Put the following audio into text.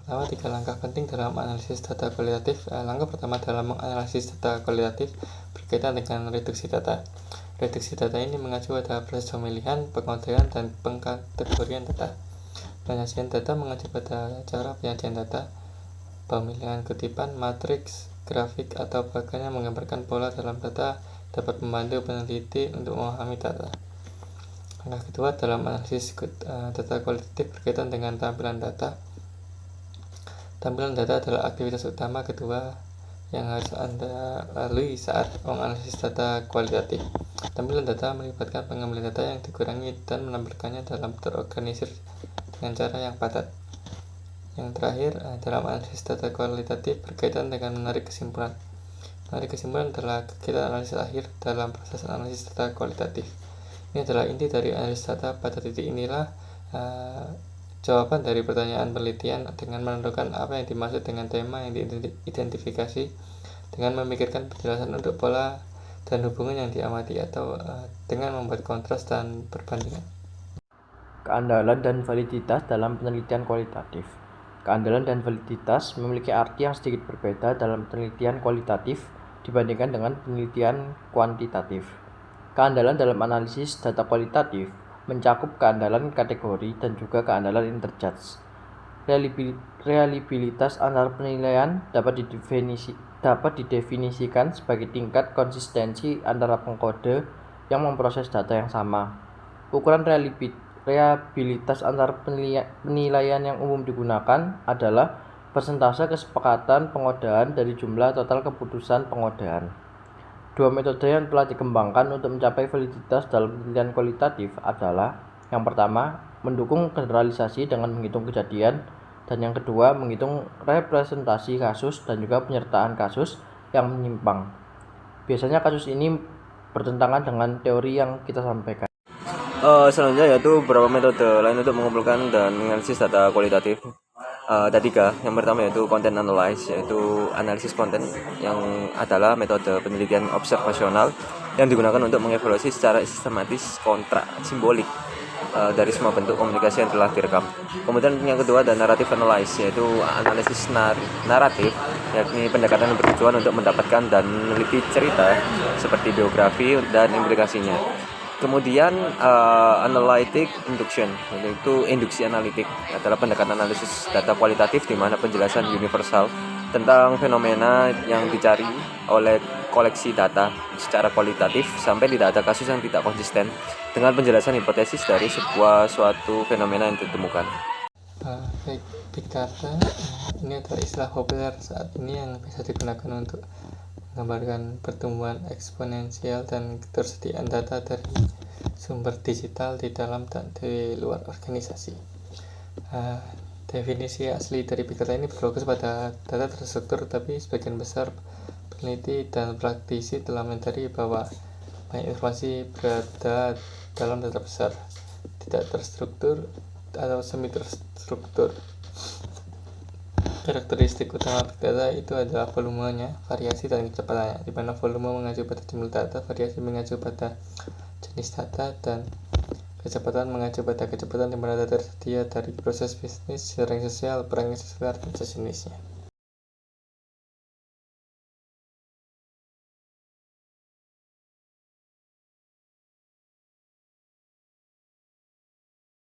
Pertama, 3 langkah penting dalam analisis data kualitatif. Langkah pertama dalam menganalisis data kualitatif berkaitan dengan reduksi data. Reduksi data ini mengacu pada proses pemilihan, pengodean, dan pengkategorian data. Penyajian data mengacu pada cara penyajian data, pemilihan kutipan, matriks, grafik, atau bahkan yang menggambarkan pola dalam data dapat membantu peneliti untuk memahami data. Langkah kedua dalam analisis data kualitatif berkaitan dengan tampilan data. Tampilan data adalah aktivitas utama kedua yang harus Anda lalui saat menganalisis data kualitatif. Tampilan data melibatkan pengambilan data yang dikurangi dan menampilkannya dalam terorganisir dengan cara yang padat. Yang terakhir, dalam analisis data kualitatif berkaitan dengan menarik kesimpulan. Menarik kesimpulan adalah kegiatan analisis akhir dalam proses analisis data kualitatif. Ini adalah inti dari analisis data. Pada titik inilah jawaban dari pertanyaan penelitian dengan menentukan apa yang dimaksud dengan tema yang diidentifikasi, dengan memikirkan penjelasan untuk pola dan hubungan yang diamati, atau dengan membuat kontras dan perbandingan. Keandalan dan validitas dalam penelitian kualitatif. Keandalan dan validitas memiliki arti yang sedikit berbeda dalam penelitian kualitatif dibandingkan dengan penelitian kuantitatif. Keandalan dalam analisis data kualitatif mencakup keandalan kategori dan juga keandalan interjudge. Reliabilitas antar penilaian dapat didefinisikan sebagai tingkat konsistensi antara pengkode yang memproses data yang sama. Ukuran reliabilitas antar penilaian yang umum digunakan adalah persentase kesepakatan pengodaan dari jumlah total keputusan pengodaan. Dua metode yang telah dikembangkan untuk mencapai validitas dalam penelitian kualitatif adalah: yang pertama, mendukung generalisasi dengan menghitung kejadian, dan yang kedua, menghitung representasi kasus dan juga penyertaan kasus yang menyimpang. Biasanya kasus ini bertentangan dengan teori yang kita sampaikan. Selanjutnya yaitu beberapa metode lain untuk mengumpulkan dan menganalisis data kualitatif. Ada 3. Yang pertama yaitu content analysis, yaitu analisis konten, yang adalah metode penelitian observasional yang digunakan untuk mengevaluasi secara sistematis kontrak simbolik dari semua bentuk komunikasi yang telah direkam. Kemudian yang kedua ada narrative analysis, yaitu analisis naratif, yakni pendekatan yang bertujuan untuk mendapatkan dan meneliti cerita seperti biografi dan implikasinya. Kemudian analytic induction, yaitu induksi analitik, adalah pendekatan analisis data kualitatif di mana penjelasan universal tentang fenomena yang dicari oleh koleksi data secara kualitatif sampai tidak ada kasus yang tidak konsisten dengan penjelasan hipotesis dari suatu fenomena yang ditemukan. Big data ini adalah istilah populer saat ini yang bisa digunakan untuk menggambarkan pertumbuhan eksponensial dan ketersediaan data dari sumber digital di dalam dan di luar organisasi. Definisi asli dari big data ini berfokus pada data terstruktur, tapi sebagian besar peneliti dan praktisi telah menyadari bahwa banyak informasi berada dalam data besar, tidak terstruktur atau semi terstruktur. Karakteristik utama big data itu adalah volumenya, variasi, dan kecepatannya, di mana volume mengacu pada jumlah data, variasi mengacu pada jenis data, dan kecepatan mengacu pada kecepatan di mana data tersedia dari proses bisnis, jaring sosial, perangkat sosial, dan sejenisnya.